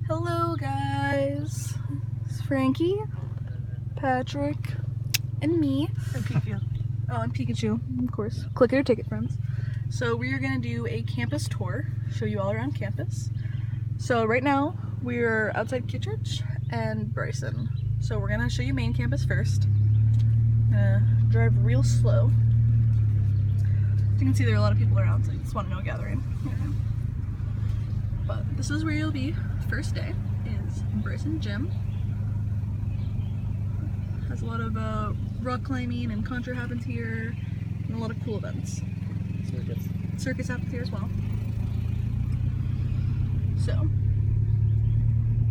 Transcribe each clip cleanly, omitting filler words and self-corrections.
Hello guys, it's Frankie, Patrick, and me. And Pikachu. Oh, and Pikachu, of course. Click your ticket, friends. So we are gonna do a campus tour, show you all around campus. So right now, we're outside Kittredge and Bryson. So we're gonna show you main campus first. Drive real slow. As you can see, there are a lot of people around, so it's one no gathering. But this is where you'll be. First day is Bryson Gym. Has a lot of rock climbing and contra happens here, and a lot of cool events. Circus happens here as well. So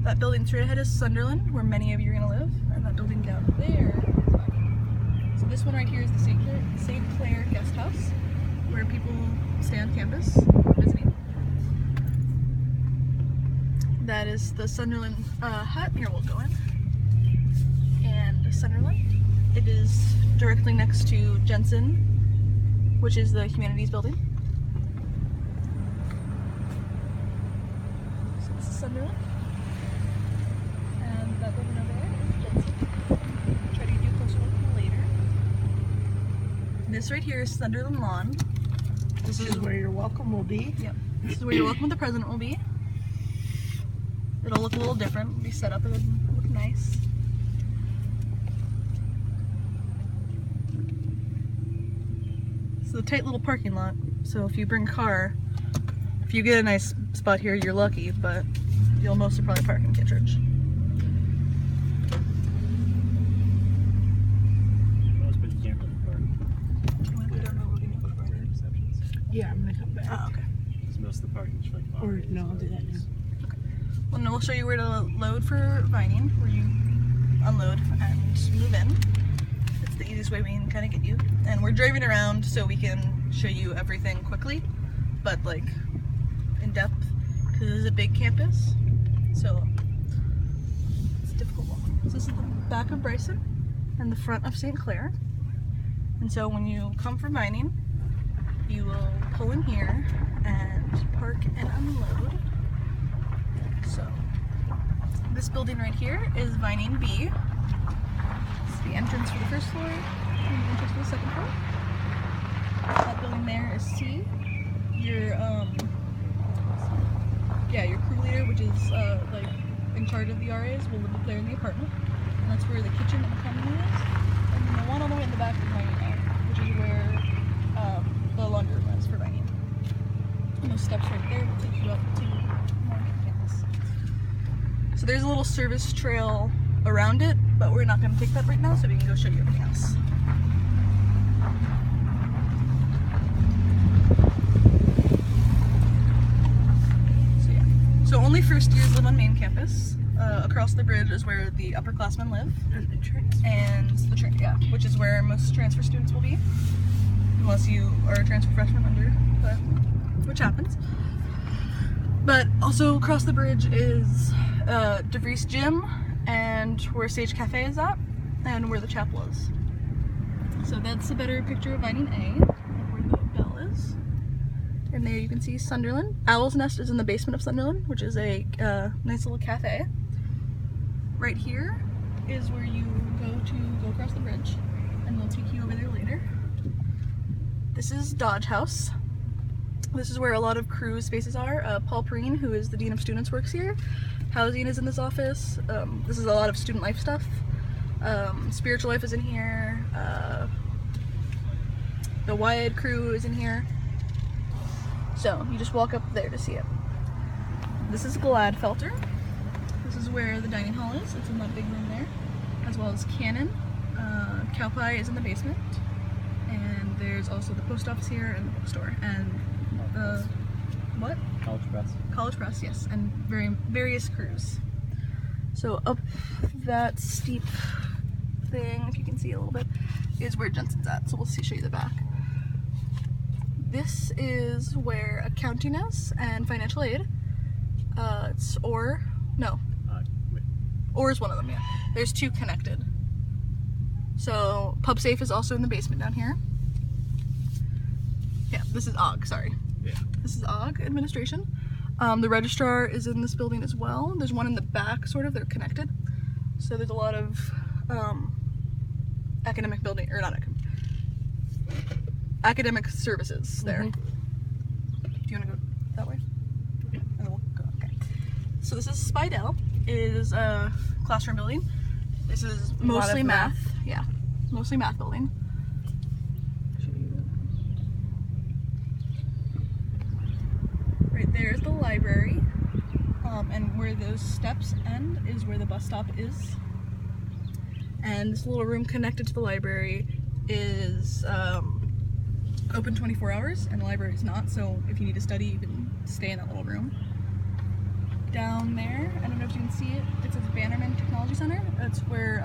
that building straight ahead is Sunderland, where many of you are gonna live, and that building down there is mine. So this one right here is the St. Clair Guest House, where people stay on campus visiting. That is the Sunderland hut. Here we'll go in. And Sunderland. It is directly next to Jensen, which is the humanities building. So this is Sunderland. And that building over there is Jensen. Try to get you a closer look later. This right here is Sunderland Lawn. This is where your welcome will be. Yep. This is where your welcome with the president will be. It'll look a little different. It'll be set up. It'll look nice. It's a tight little parking lot. So if you bring a car, if you get a nice spot here, you're lucky. But you'll mostly probably park in Kittredge. Yeah, I'm gonna come back. Oh, okay. Most of the parking's like Or no, I'll do that now. Well, no, we'll show you where to load for Vining, where you unload and move in. It's the easiest way we can kind of get you. And we're driving around so we can show you everything quickly, but like in depth, because this is a big campus, so it's a difficult one. So this is the back of Bryson and the front of St. Clair. And so when you come for Vining, you will pull in here and park and unload. So, this building right here is Vining B. It's the entrance for the first floor and the entrance for the second floor. That building there is C. Your crew leader, which is like in charge of the RAs, will live up there in the apartment. And that's where the kitchen and the common room is. And then the one all the way in the back is Vining A, which is where the laundry room is for Vining. And those steps right there will take you up to campus. So there's a little service trail around it, but we're not going to take that right now, so we can go show you everything else. So yeah. So only first years live on main campus. Across the bridge is where the upperclassmen live. And the transfer. And the which is where most transfer students will be. Unless you are a transfer freshman under, which happens. But also across the bridge is DeVries Gym, and where Sage Cafe is at, and where the chapel is. So that's a better picture of Vining A, where the bell is. And there you can see Sunderland. Owl's Nest is in the basement of Sunderland, which is a nice little cafe. Right here is where you go across the bridge, and we'll take you over there later. This is Dodge House. This is where a lot of crew spaces are. Paul Perrine, who is the Dean of Students, works here. Housing is in this office. This is a lot of student life stuff. Spiritual life is in here. The YED crew is in here. So you just walk up there to see it. This is Gladfelter. This is where the dining hall is. It's in that big room there, as well as Cannon. Cow Pie is in the basement. And there's also the post office here and the bookstore. And what? College Press. College Press, yes, and various crews. So up that steep thing, if you can see a little bit, is where Jensen's at. So we'll show you the back. This is where accounting is and financial aid. It's OR is one of them. Yeah, there's two connected. So PubSafe is also in the basement down here. Yeah, this is OG. Sorry. Yeah. This is OG administration. The registrar is in this building as well. There's one in the back, sort of. They're connected. So there's a lot of academic building, or not academic services there. Do you want to go that way? Yeah. And then we'll go. Okay. So this is Spidell. It is a classroom building. This is mostly math. Yeah, mostly math building. Right there is the library, and where those steps end is where the bus stop is. And this little room connected to the library is open 24 hours, and the library is not, so if you need to study, you can stay in that little room. Down there, I don't know if you can see it, it says Bannerman Technology Center. That's where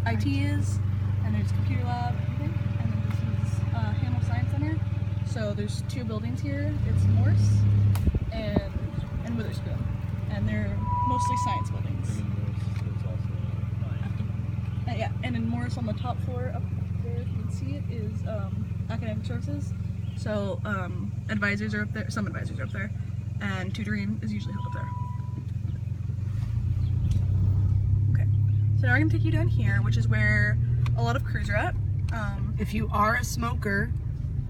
IT is, and there's computer lab, everything. And then this is Hamill Science Center. So there's two buildings here. It's Morse and Witherspoon, and they're mostly science buildings. Yeah, and in Morse on the top floor up there, if you can see it, is academic services. So advisors are up there, some advisors are up there, and tutoring is usually held up there. Okay, so now we're gonna take you down here, which is where a lot of crews are at. If you are a smoker,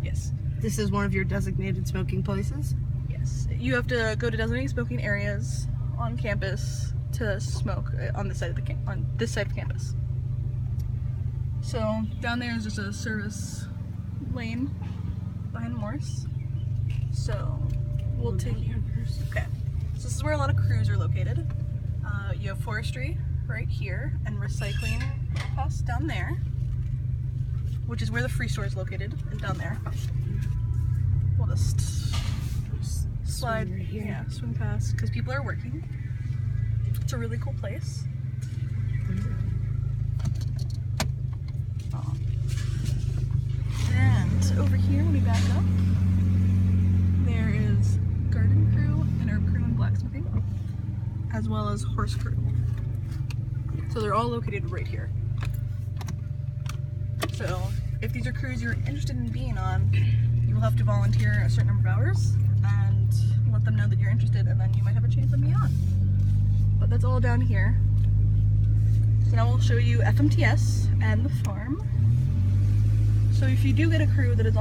Yes. this is one of your designated smoking places. Yes, you have to go to designated smoking areas on campus to smoke on this side of the campus. So down there is just a service lane behind Morse. So we'll take you. Okay, so this is where a lot of crews are located. You have forestry right here and recycling costs down there, which is where the free store is located, is down there. We'll just slide, Swing right here. yeah, swing past, because people are working. It's a really cool place. And over here, when we back up, there is garden crew and herb crew and blacksmithing, as well as horse crew. So they're all located right here. So if these are crews you're interested in being on, you will have to volunteer a certain number of hours and let them know that you're interested, and then you might have a chance of being on. But that's all down here. So now we'll show you FMTS and the farm. So if you do get a crew that is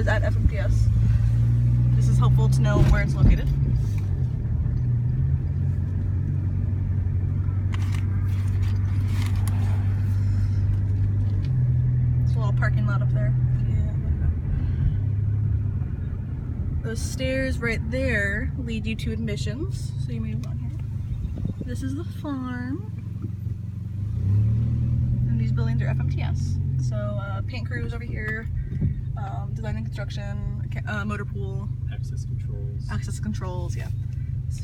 at FMTS, this is helpful to know where it's located. There's a little parking lot up there. Those stairs right there lead you to admissions, so you move on here. This is the farm, and these buildings are FMTS. So paint crews over here, design and construction, motor pool, access controls, yeah.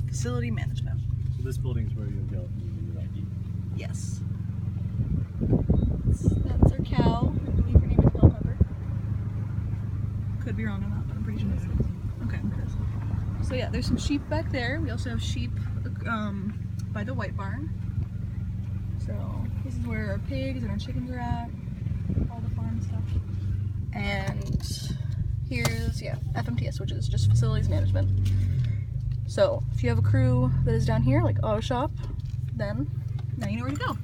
Facility management. So this building's where you'll go and your ID. Yes. That's our cow. I believe her name is Bell Pepper. Could be wrong on that, but I'm pretty sure that's it. Okay. So yeah, there's some sheep back there. We also have sheep by the white barn. So this is where our pigs and our chickens are at. All the farm stuff. And here's, yeah, FMTS, which is just facilities management. So if you have a crew that is down here, like auto shop, then now you know where to go.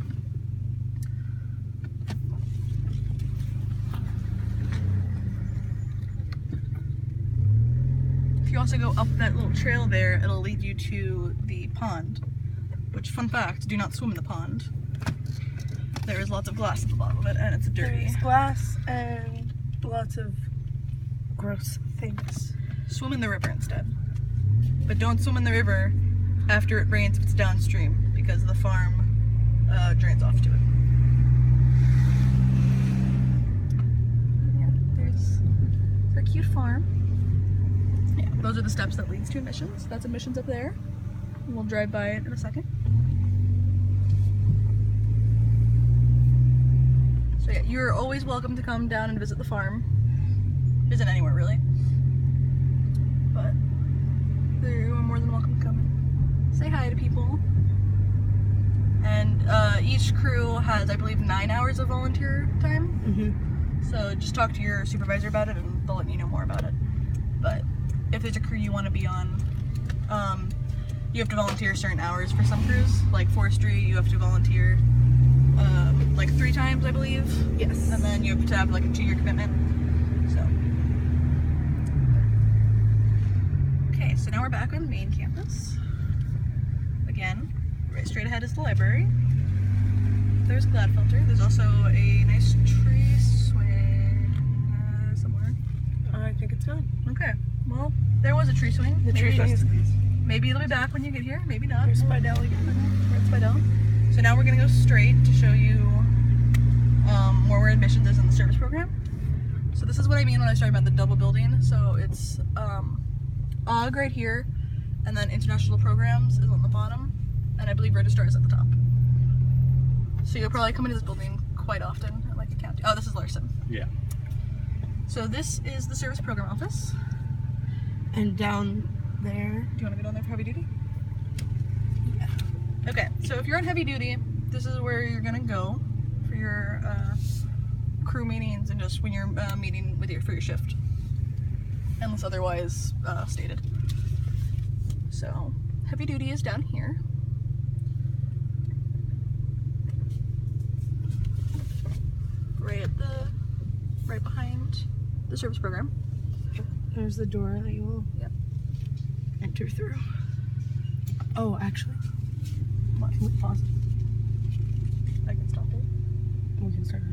If you also go up that little trail there, it'll lead you to the pond, which, fun fact, do not swim in the pond. There is lots of glass at the bottom of it, and it's dirty. There's glass and lots of gross things. Swim in the river instead. But don't swim in the river after it rains if it's downstream, because the farm drains off to it. Yeah, there's our cute farm. Yeah, those are the steps that leads to admissions. That's admissions up there. We'll drive by it in a second. So yeah, you're always welcome to come down and visit the farm. Visit anywhere, really. But you're more than welcome to come and say hi to people. And each crew has, I believe, 9 hours of volunteer time. So just talk to your supervisor about it and they'll let you know more about it. But if there's a crew you want to be on, You have to volunteer certain hours for some crews. Like forestry, you have to volunteer like 3 times, I believe. Yes. And then you have to have like a 2-year commitment. So. Okay, so now we're back on the main campus. Again, right straight ahead is the library. There's a cloud filter. There's also a nice tree swing somewhere. I think it's gone. Okay, well, there was a tree swing. The tree swing is Maybe it'll be back when you get here, maybe not. There's Spidell again. Where's Spidell? So now we're gonna go straight to show you where admissions is in the service program. So this is what I mean when I started about the double building. So it's AUG right here, and then international programs is on the bottom, and I believe registrar is at the top. So you'll probably come into this building quite often at like a county. Oh, this is Larson. Yeah. So this is the service program office. And down there. Do you want to go down there for heavy duty? Yeah. Okay, so if you're on heavy duty, this is where you're gonna go for your crew meetings and just when you're meeting with for your shift, unless otherwise stated. So heavy duty is down here. Right behind the service program. There's the door that you will enter through. Oh, actually. Can we pause? I can stop it. We can start.